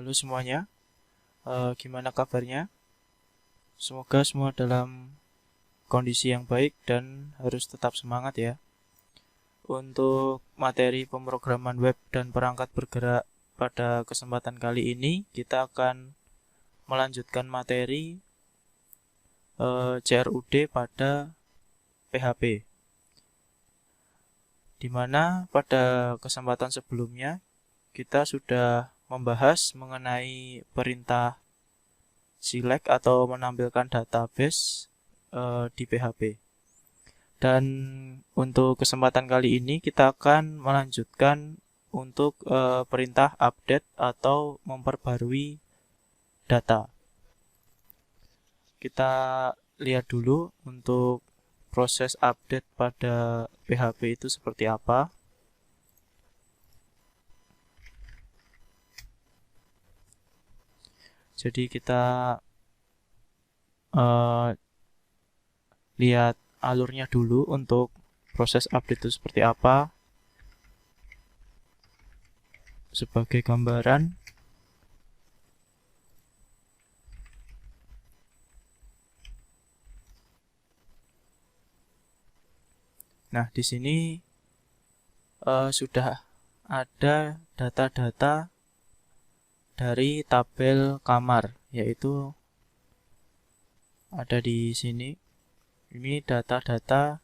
Halo semuanya, gimana kabarnya? Semoga semua dalam kondisi yang baik dan harus tetap semangat ya. Untuk materi pemrograman web dan perangkat bergerak pada kesempatan kali ini, kita akan melanjutkan materi CRUD pada PHP. Di mana pada kesempatan sebelumnya kita sudah membahas mengenai perintah select atau menampilkan database di PHP. Dan untuk kesempatan kali ini kita akan melanjutkan untuk perintah update atau memperbarui data. Kita lihat dulu untuk proses update pada PHP itu seperti apa. Jadi kita lihat alurnya dulu untuk proses update itu seperti apa. Sebagai gambaran, nah di sini sudah ada data-data dari tabel kamar, yaitu ada di sini. Ini data-data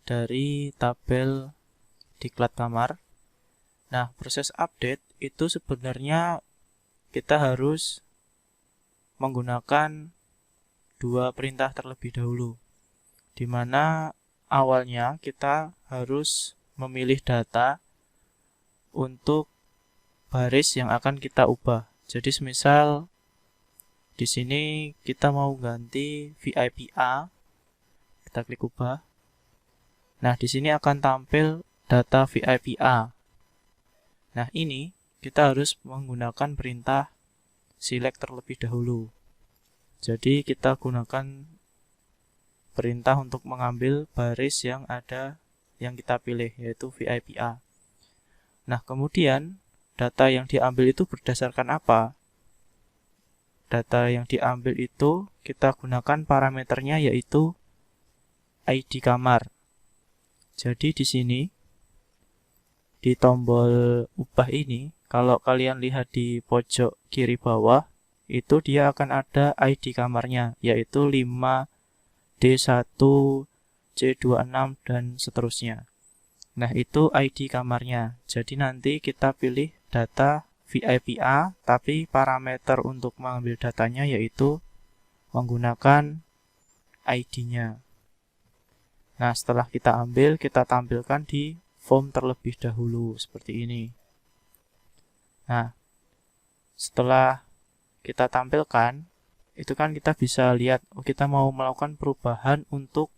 dari tabel diklat kamar. Nah, proses update itu sebenarnya kita harus menggunakan dua perintah terlebih dahulu, di mana awalnya kita harus memilih data untuk baris yang akan kita ubah. Jadi semisal di sini kita mau ganti VIP A, kita klik ubah. Nah, di sini akan tampil data VIP A. Nah, ini kita harus menggunakan perintah select terlebih dahulu. Jadi kita gunakan perintah untuk mengambil baris yang ada yang kita pilih, yaitu VIP A. Nah, kemudian data yang diambil itu berdasarkan apa? Data yang diambil itu kita gunakan parameternya, yaitu ID kamar. Jadi di sini di tombol ubah ini, kalau kalian lihat di pojok kiri bawah, itu dia akan ada ID kamarnya, yaitu 5D1, C26 dan seterusnya. Nah, itu ID kamarnya. Jadi nanti kita pilih data VIP A, tapi parameter untuk mengambil datanya yaitu menggunakan ID-nya. Nah, setelah kita ambil, kita tampilkan di form terlebih dahulu, seperti ini. Nah, setelah kita tampilkan, itu kan kita bisa lihat, kita mau melakukan perubahan untuk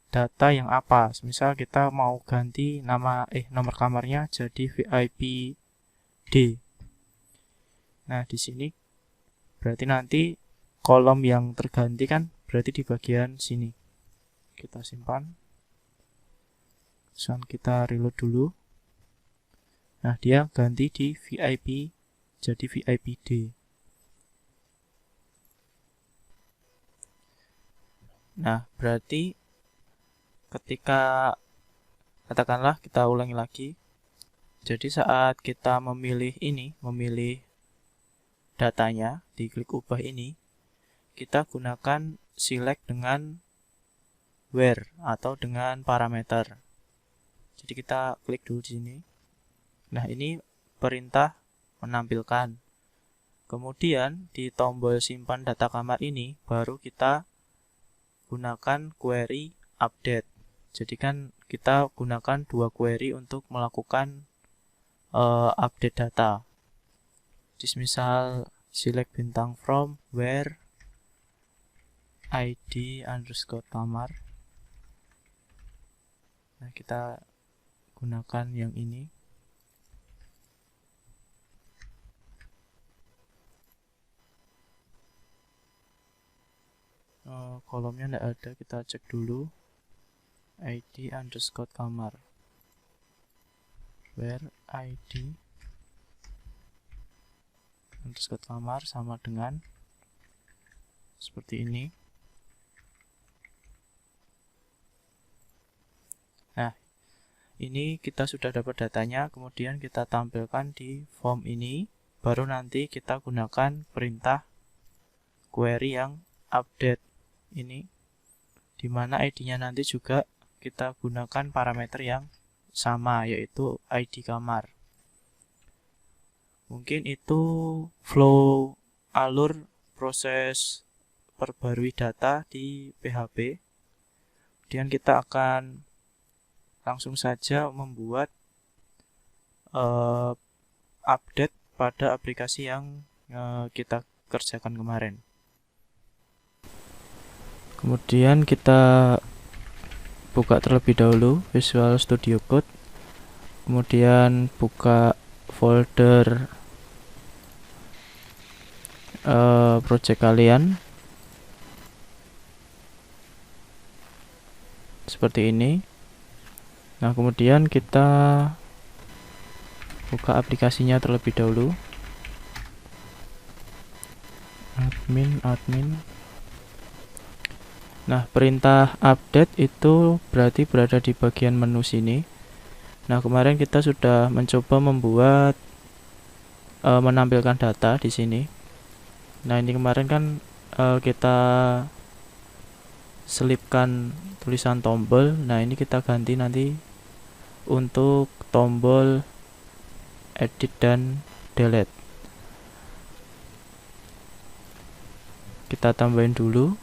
data yang apa. Misal kita mau ganti nomor kamarnya jadi VIP D. Nah, di sini berarti nanti kolom yang terganti kan berarti di bagian sini. Kita simpan. Dan kita reload dulu. Nah, dia ganti di VIP jadi VIP D. Nah, berarti ketika katakanlah kita ulangi lagi. Jadi saat kita memilih datanya, diklik ubah ini, kita gunakan select dengan where atau dengan parameter. Jadi kita klik dulu di sini. Nah, ini perintah menampilkan. Kemudian di tombol simpan data kamar ini baru kita gunakan query update. Jadi kan kita gunakan dua query untuk melakukan update data. Jadi misal select bintang from where id underscore kamar. Nah, kita gunakan yang ini. Kolomnya tidak ada, kita cek dulu. id underscore kamar. Where id underscore kamar sama dengan seperti ini. Nah, ini kita sudah dapat datanya, kemudian kita tampilkan di form ini, baru nanti kita gunakan perintah query yang update ini, dimana ID-nya nanti juga kita gunakan parameter yang sama, yaitu ID kamar. Mungkin itu flow alur proses perbarui data di PHP. Kemudian kita akan langsung saja membuat update pada aplikasi yang kita kerjakan kemarin. Kemudian kita buka terlebih dahulu Visual Studio Code, kemudian buka folder project kalian seperti ini. Nah, kemudian kita buka aplikasinya terlebih dahulu, admin. Nah, perintah update itu berarti berada di bagian menu sini. Nah, kemarin kita sudah mencoba membuat menampilkan data di sini. Nah, ini kemarin kan kita selipkan tulisan tombol. Nah, ini kita ganti nanti untuk tombol edit dan delete. Kita tambahin dulu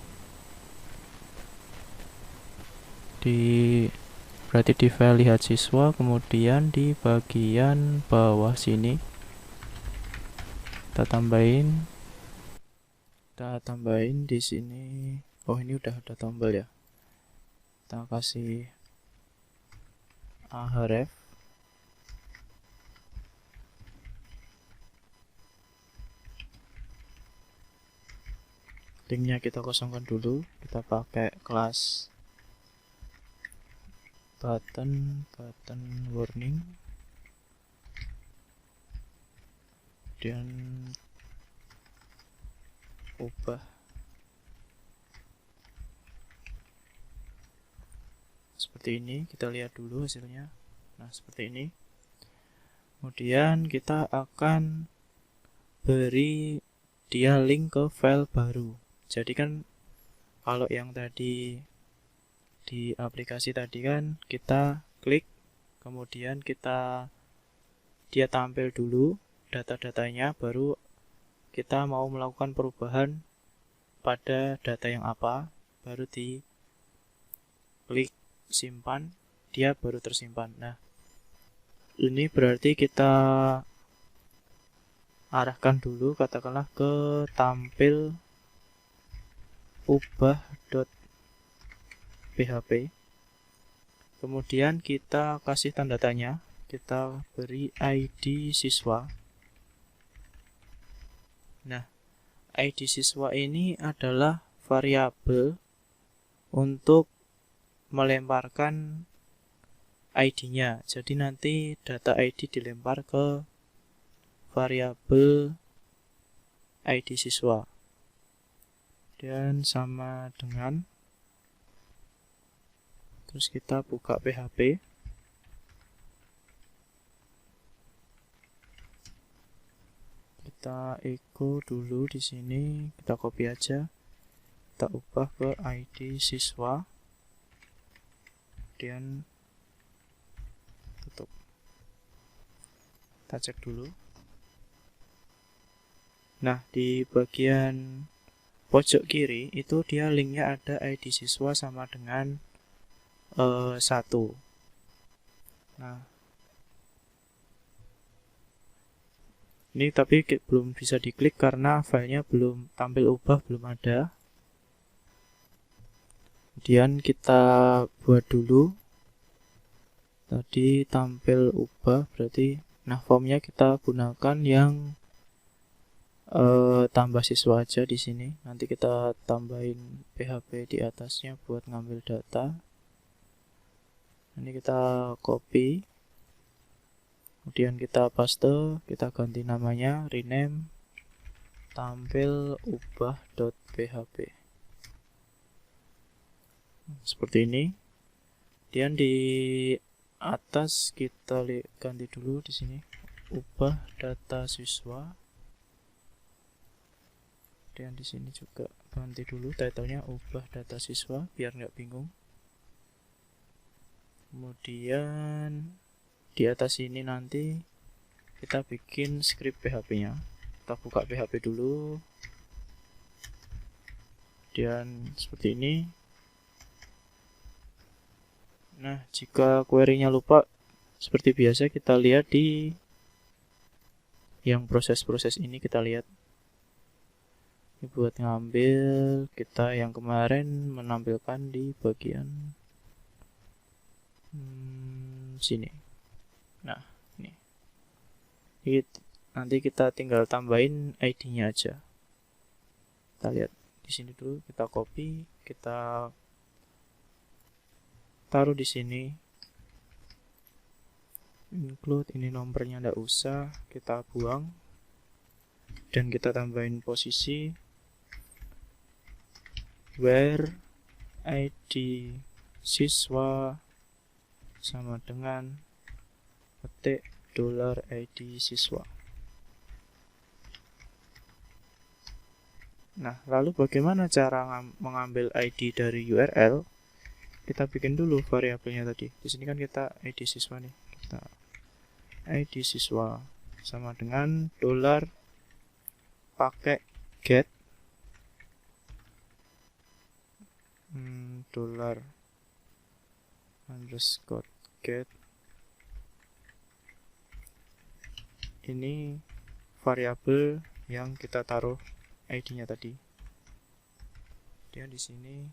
berarti di file lihat siswa, kemudian di bagian bawah sini kita tambahin di sini. Oh, ini udah ada tombol ya. Kita kasih href. Linknya kita kosongkan dulu. Kita pakai kelas button warning, dan ubah seperti ini. Kita lihat dulu hasilnya. Nah, seperti ini. Kemudian kita akan beri dia link ke file baru. Jadi kan kalau yang tadi di aplikasi tadi kan kita klik, kemudian dia tampil dulu data-datanya, baru kita mau melakukan perubahan pada data yang apa, baru di klik simpan, dia baru tersimpan. Nah, ini berarti kita arahkan dulu katakanlah ke tampil ubah.php. Kemudian kita kasih tanda tanya, kita beri ID siswa. Nah, ID siswa ini adalah variabel untuk melemparkan ID-nya. Jadi nanti data ID dilempar ke variabel ID siswa. Dan sama dengan, terus kita buka PHP. Kita echo dulu di sini, kita copy aja. Kita ubah ke ID siswa. Kemudian tutup. Kita cek dulu. Nah, di bagian pojok kiri itu dia linknya ada ID siswa sama dengan 1. Nah, ini tapi belum bisa diklik karena filenya belum tampil ubah, belum ada. Kemudian kita buat dulu. Tadi tampil ubah berarti, nah formnya kita gunakan yang tambah siswa aja di sini. Nanti kita tambahin PHP di atasnya buat ngambil data. Ini kita copy, kemudian kita paste, kita ganti namanya, rename, tampil ubah.php seperti ini. Kemudian di atas kita ganti dulu di sini ubah data siswa. Dan di sini juga ganti dulu titlenya ubah data siswa biar nggak bingung. Kemudian di atas ini nanti kita bikin script PHP-nya. Kita buka PHP dulu. Dan seperti ini. Nah, jika query-nya lupa, seperti biasa kita lihat di yang proses-proses ini kita lihat. Ini buat ngambil kita yang kemarin menampilkan di bagian sini. Nah, ini. Nanti kita tinggal tambahin ID-nya aja. Kita lihat di sini dulu, kita copy, kita taruh di sini. Include, ini nomornya nggak usah, kita buang. Dan kita tambahin posisi where ID siswa sama dengan ketik $ID siswa. Nah, lalu bagaimana cara mengambil ID dari URL? Kita bikin dulu variabelnya tadi. Di sini kan kita ID siswa nih. Kita ID siswa sama dengan $ pakai get $_get. Ini variabel yang kita taruh ID-nya tadi. Dia di sini.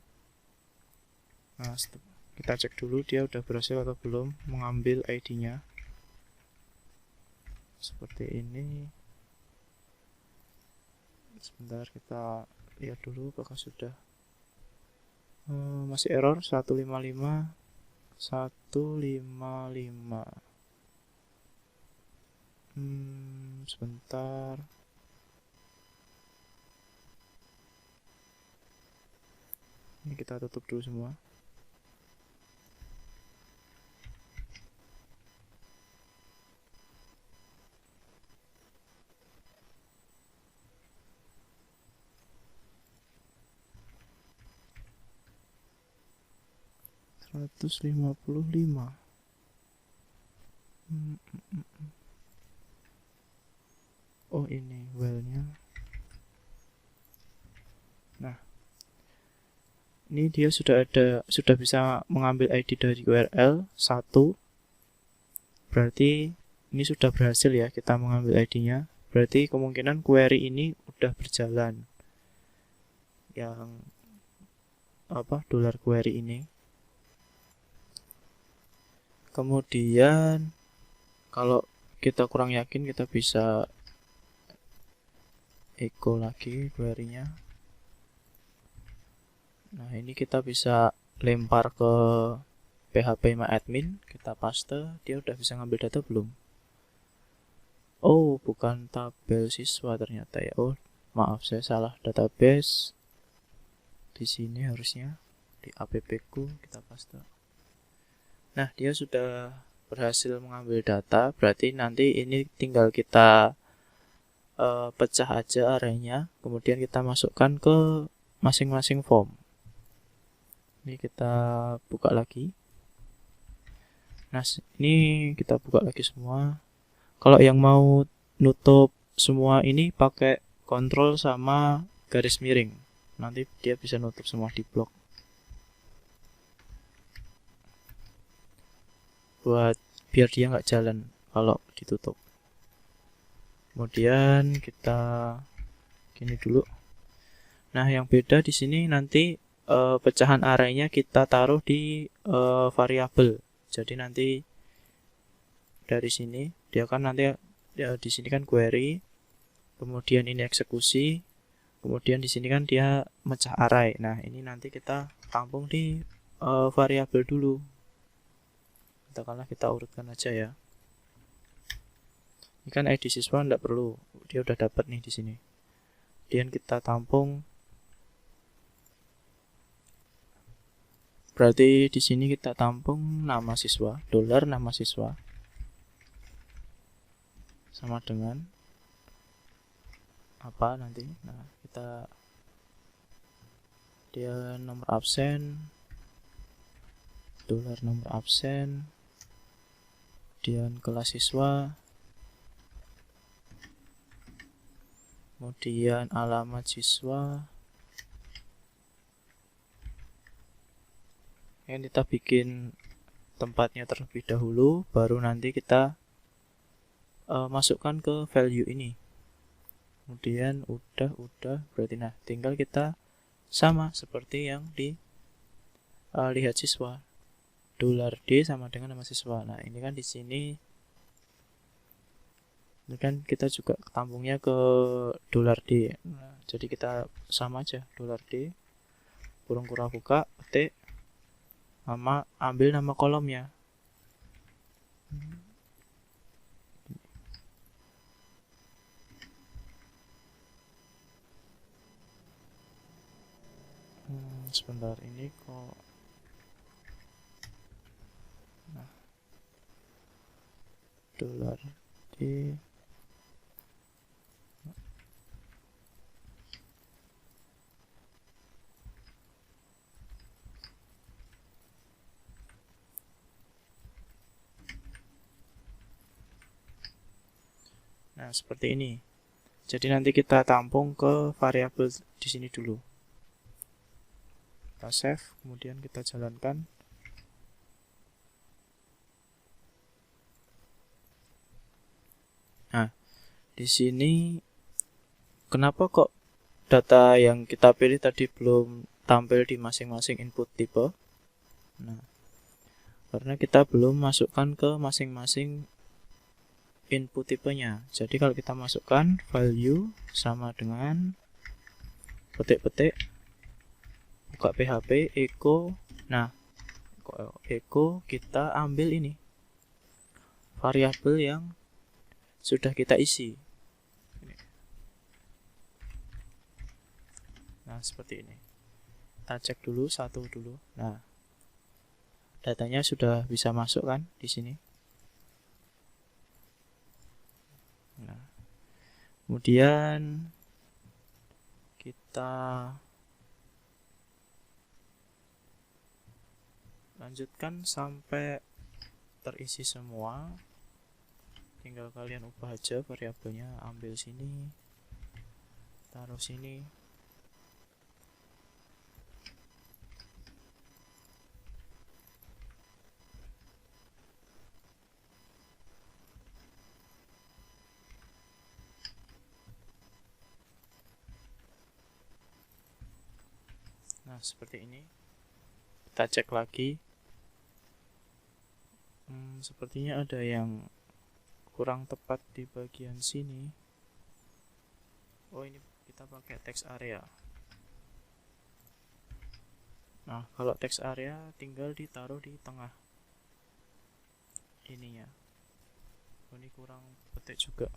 Nah, kita cek dulu dia udah berhasil atau belum mengambil ID-nya. Seperti ini. Sebentar kita lihat dulu apakah sudah. Masih error 155. Sebentar. Ini kita tutup dulu semua. $155. Oh, ini well-nya. Nah, ini dia sudah bisa mengambil ID dari URL 1. Berarti ini sudah berhasil ya kita mengambil ID-nya. Berarti kemungkinan query ini udah berjalan. Yang $query ini. Kemudian kalau kita kurang yakin kita bisa echo lagi query-nya. Nah, ini kita bisa lempar ke php-admin, kita paste, dia udah bisa ngambil data belum? Oh, bukan tabel siswa ternyata ya. Oh, maaf saya salah, database. Di sini harusnya di app-ku kita paste. Nah, dia sudah berhasil mengambil data, berarti nanti ini tinggal kita pecah aja arraynya, kemudian kita masukkan ke masing-masing form. Ini kita buka lagi. Nah, ini kita buka lagi semua. Kalau yang mau nutup semua ini pakai kontrol sama garis miring. Nanti dia bisa nutup semua di blok. Biar dia nggak jalan kalau ditutup. Kemudian kita gini dulu. Nah, yang beda di sini nanti pecahan arraynya kita taruh di variabel. Jadi nanti dari sini dia kan nanti ya, di sini kan query, kemudian ini eksekusi, kemudian di sini kan dia mecah array. Nah, ini nanti kita tampung di variabel dulu. Katakanlah kita urutkan aja ya. Ini kan ID siswa enggak perlu, dia udah dapat nih di sini. kemudian kita tampung. Berarti di sini kita tampung nama siswa, dolar nama siswa sama dengan apa nanti. Nah, dia nomor absen, dolar nomor absen, kemudian kelas siswa, kemudian alamat siswa. Yang kita bikin tempatnya terlebih dahulu, baru nanti kita masukkan ke value ini. Kemudian udah berarti nah tinggal kita sama seperti yang lihat siswa, dolar D sama dengan nama siswa. Nah ini kan di sini ini kan kita juga tampungnya ke dolar D. Nah, jadi kita sama aja, dolar D kurung kurang buka ketik sama ambil nama kolomnya. Sebentar ini kok. Nah, dolar D. Nah, seperti ini. Jadi nanti kita tampung ke variabel di sini dulu. Kita save, kemudian kita jalankan. Nah, di sini kenapa kok data yang kita pilih tadi belum tampil di masing-masing input tipe? Nah, karena kita belum masukkan ke masing-masing input tipenya. Jadi kalau kita masukkan value sama dengan petik-petik, buka PHP echo. Nah, echo kita ambil ini variabel yang sudah kita isi. Nah, seperti ini. Kita cek dulu satu dulu. Nah, datanya sudah bisa masuk kan di sini. Nah, kemudian kita lanjutkan sampai terisi semua. Tinggal kalian ubah aja variabelnya, ambil sini, taruh sini. Nah, seperti ini. Kita cek lagi. Sepertinya ada yang kurang tepat di bagian sini. Oh, ini kita pakai text area. Nah, kalau text area tinggal ditaruh di tengah ininya. Oh, ini kurang petik juga.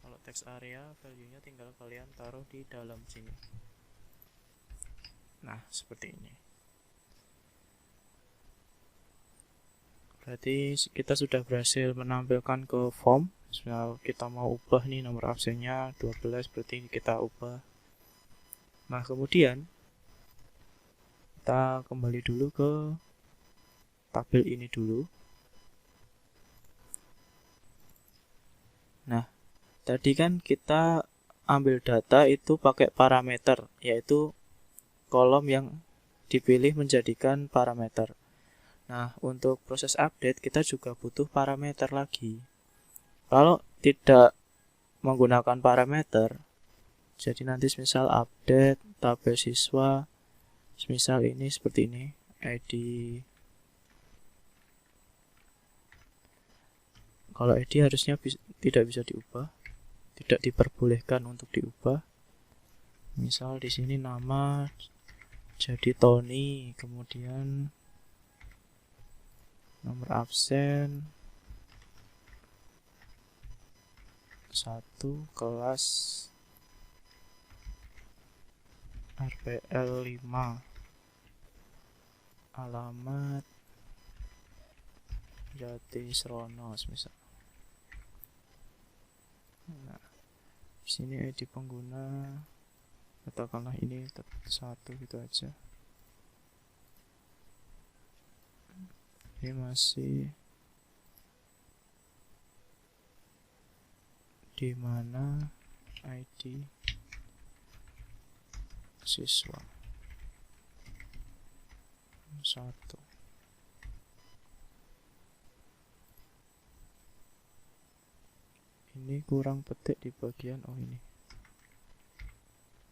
Kalau text area value-nya tinggal kalian taruh di dalam sini. Nah, seperti ini. Berarti kita sudah berhasil menampilkan ke form. Misal kita mau ubah nih nomor absennya 12, berarti kita ubah. Nah, kemudian kita kembali dulu ke tabel ini dulu. Nah, tadi kan kita ambil data itu pakai parameter, yaitu kolom yang dipilih menjadikan parameter. Nah, untuk proses update kita juga butuh parameter lagi. Kalau tidak menggunakan parameter, jadi nanti misal update tabel siswa, misal ini seperti ini, ID. Kalau ID harusnya tidak bisa diubah, tidak diperbolehkan untuk diubah. Misal di sini nama jadi Tony, kemudian nomor absen 1 kelas RPL 5, alamat Jatisrono misal. Nah, di sini ID pengguna katakanlah ini 1 gitu aja. Ini masih di mana ID siswa 1. Ini kurang petik di bagian ini.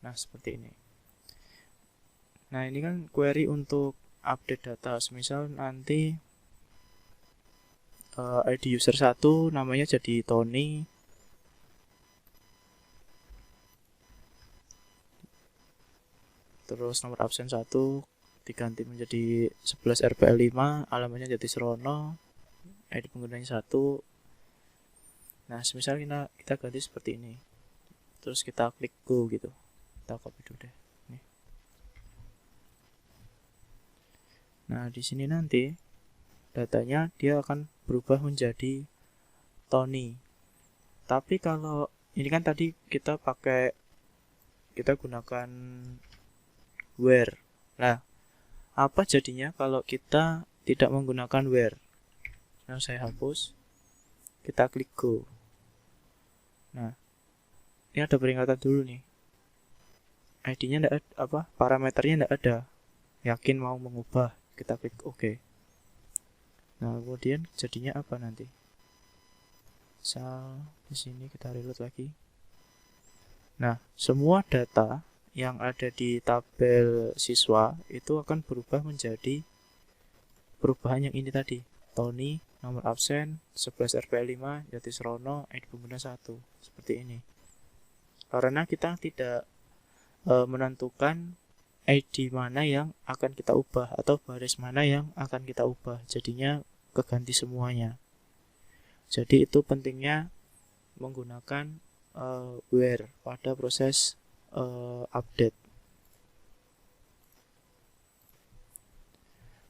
Nah, seperti ini. Nah, ini kan query untuk update data. Misal nanti ID user 1 namanya jadi Tony. Terus nomor absen 1 diganti menjadi 11 RPL 5, alamatnya Jatisrono, ID penggunanya 1. Nah, misal kita ganti seperti ini. Terus kita klik go gitu. Kita copy dulu deh. Nih. Nah, di sini nanti datanya dia akan berubah menjadi Tony. Tapi kalau ini kan tadi kita gunakan where. Nah, apa jadinya kalau kita tidak menggunakan where? Nah, saya hapus. Kita klik go. Nah, ini ada peringatan dulu nih. ID-nya enggak ada, parameternya enggak ada. Yakin mau mengubah, kita klik OK. Nah, kemudian jadinya apa nanti? Di sini kita reload lagi. Nah, semua data yang ada di tabel siswa itu akan berubah menjadi perubahan yang ini tadi. Tony, nomor absen, 11 RPL 5, Jatisrono, ID pengguna 1. Seperti ini. Karena kita tidak menentukan ID mana yang akan kita ubah atau baris mana yang akan kita ubah. Jadinya keganti semuanya. Jadi itu pentingnya menggunakan where pada proses update.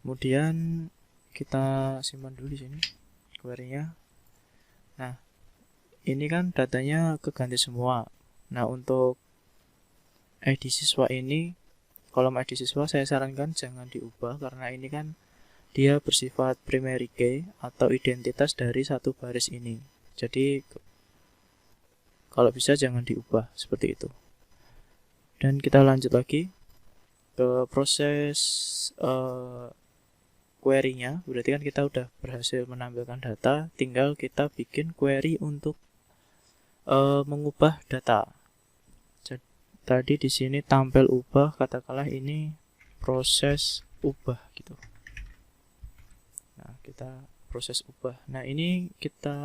Kemudian kita simpan dulu di sini query-nya. Nah, ini kan datanya keganti semua. Nah, untuk ID siswa ini, kolom ID siswa saya sarankan jangan diubah karena ini kan dia bersifat primary key atau identitas dari satu baris ini. Jadi kalau bisa jangan diubah seperti itu. Dan kita lanjut lagi ke proses query-nya. Berarti kan kita udah berhasil menampilkan data, tinggal kita bikin query untuk mengubah data. Jadi, tadi di sini tampil ubah, katakanlah ini proses ubah gitu. Nah, kita proses ubah. Nah, ini kita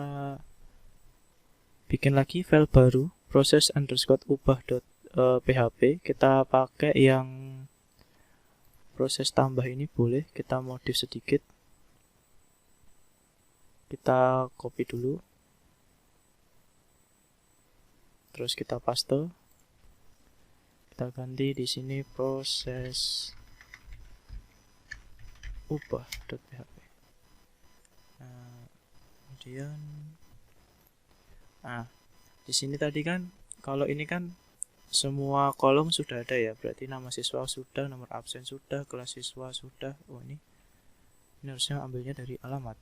bikin lagi file baru, proses underscore ubah.php. Kita pakai yang proses tambah ini boleh, kita modif sedikit. Kita copy dulu. Terus kita paste. Kita ganti di sini proses ubah.php. Nah, kemudian di sini tadi kan kalau ini kan semua kolom sudah ada ya, berarti nama siswa sudah, nomor absen sudah, kelas siswa sudah. Oh, ini harusnya ambilnya dari alamat.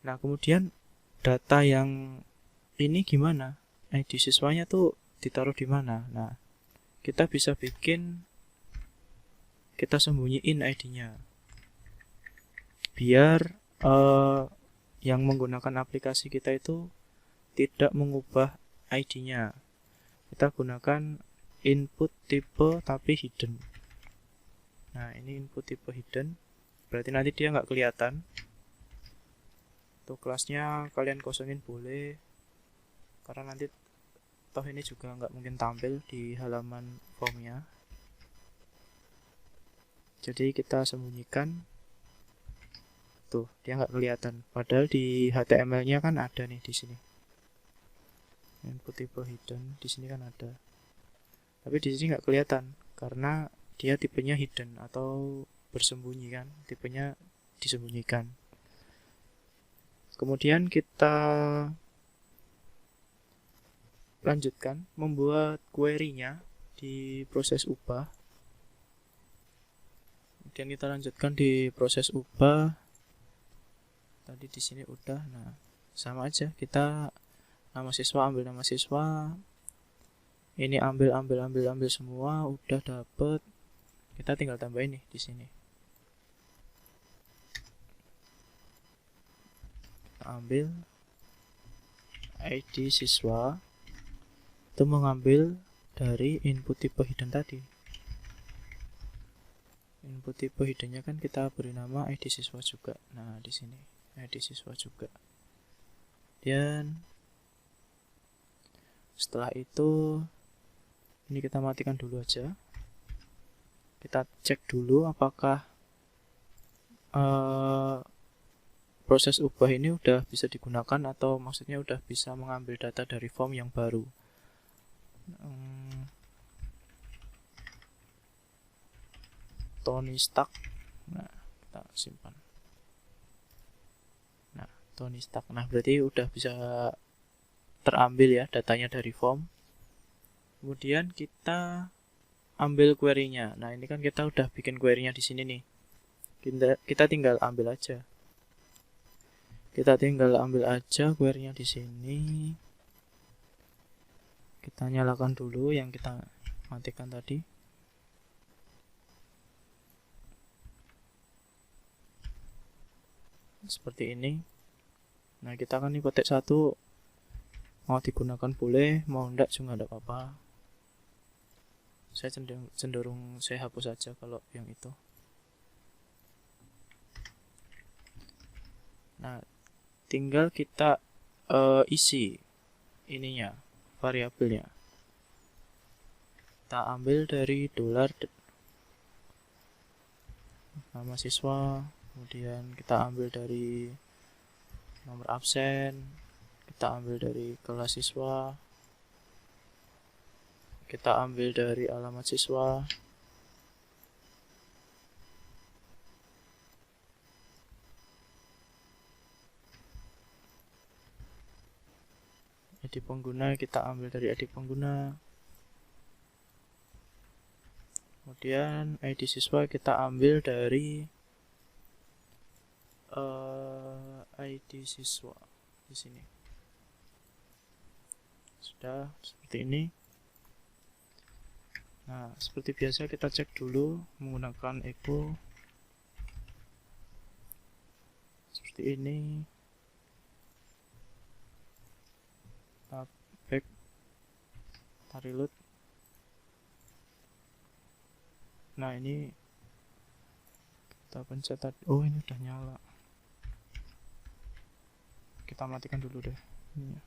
Nah, kemudian data yang ini gimana? ID siswanya tuh ditaruh di mana? Nah, kita bisa bikin, kita sembunyiin ID-nya biar yang menggunakan aplikasi kita itu tidak mengubah ID-nya. Kita gunakan input tipe tapi hidden. Nah, ini input tipe hidden, berarti nanti dia nggak kelihatan. Untuk kelasnya kalian kosongin boleh, karena nanti toh ini juga nggak mungkin tampil di halaman formnya. Jadi kita sembunyikan Tuh, dia nggak kelihatan. Padahal di HTML-nya kan ada nih di sini. Input type hidden di sini kan ada. Tapi di sini nggak kelihatan karena dia tipenya hidden atau bersembunyi kan. Tipenya disembunyikan. Kemudian kita lanjutkan membuat query-nya di proses ubah. Kemudian kita lanjutkan di proses ubah. Tadi di sini udah. Nah, sama aja. Kita nama siswa ambil nama siswa. Ini ambil semua, udah dapet. Kita tinggal tambahin nih di sini. Kita ambil ID siswa. Itu mengambil dari input type hidden tadi. Input type hiddennya kan kita beri nama ID siswa juga. Nah, di sini ID siswa juga. Dan setelah itu ini kita matikan dulu aja. Kita cek dulu apakah proses ubah ini udah bisa digunakan atau maksudnya udah bisa mengambil data dari form yang baru. Tony Stark. Nah, kita simpan. Nah, Tony Stark. Nah, berarti udah bisa terambil ya datanya dari form. Kemudian kita ambil query-nya. Nah, ini kan kita udah bikin query-nya di sini nih. Kita tinggal ambil aja. Kita tinggal ambil aja query-nya di sini. Kita nyalakan dulu yang kita matikan tadi. Seperti ini. Nah, kita kan nih petik 1 mau digunakan boleh, mau enggak juga enggak apa-apa. Saya cenderung saya hapus saja kalau yang itu. Nah, tinggal kita isi ininya, variabelnya. Kita ambil dari $, nama siswa, kemudian kita ambil dari nomor absen, kita ambil dari kelas siswa, kita ambil dari alamat siswa, ID pengguna kita ambil dari ID pengguna, kemudian ID siswa kita ambil dari ID siswa di sini. Sudah seperti ini. Nah, seperti biasa kita cek dulu menggunakan echo seperti ini. Kita back, kita reload. Nah, ini kita pencet tadi. Oh, ini udah nyala. Kita matikan dulu deh ini ya.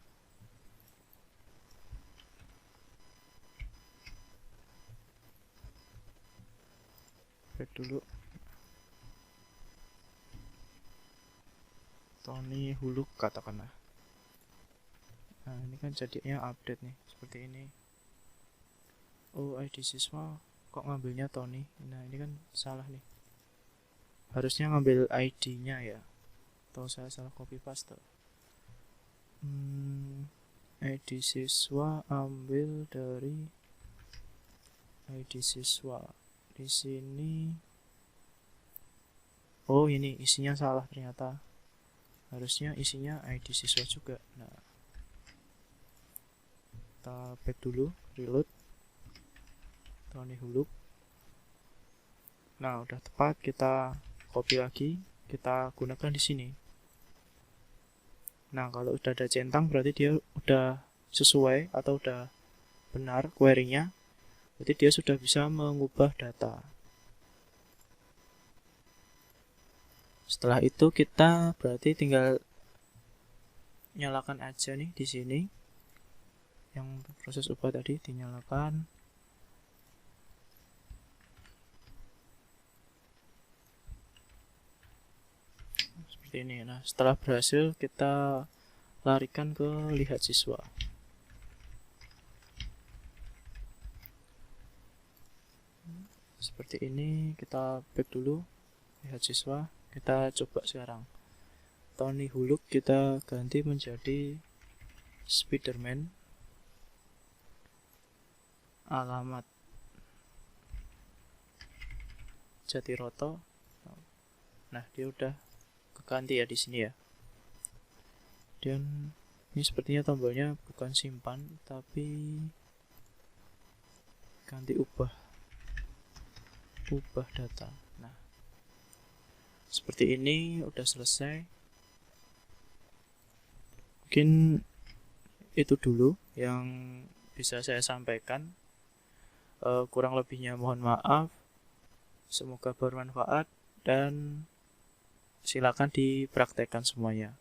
Back dulu. Tony Huluk katakanlah. Nah, ini kan jadinya update nih seperti ini. Oh, ID siswa kok ngambilnya Tony. Nah, ini kan salah nih. Harusnya ngambil ID-nya ya. Atau saya salah copy paste. ID siswa ambil dari ID siswa. Di sini. Oh, ini isinya salah ternyata. Harusnya isinya ID siswa juga. Nah, kita back dulu, reload. Tony Huluk. Nah, udah tepat, kita copy lagi, kita gunakan di sini. Nah, kalau udah ada centang berarti dia udah sesuai atau udah benar query-nya. Berarti dia sudah bisa mengubah data. Setelah itu kita berarti tinggal nyalakan aja nih di sini. Yang proses ubah tadi dinyalakan. seperti ini. Nah, setelah berhasil kita larikan ke lihat siswa. Seperti ini, kita back dulu lihat siswa. Kita coba sekarang Tony Huluk kita ganti menjadi Spiderman. Alamat Jatiroto. Nah, dia udah keganti ya di sini ya. Dan ini sepertinya tombolnya bukan simpan tapi ganti ubah data. Nah, seperti ini udah selesai. Mungkin itu dulu yang bisa saya sampaikan. Kurang lebihnya mohon maaf. Semoga bermanfaat dan silakan dipraktekkan semuanya.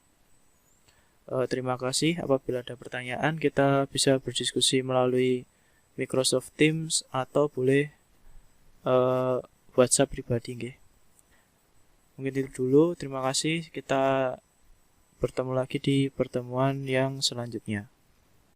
Terima kasih. Apabila ada pertanyaan, kita bisa berdiskusi melalui Microsoft Teams atau boleh WhatsApp pribadi nggih. Mungkin itu dulu. Terima kasih. Kita bertemu lagi di pertemuan yang selanjutnya.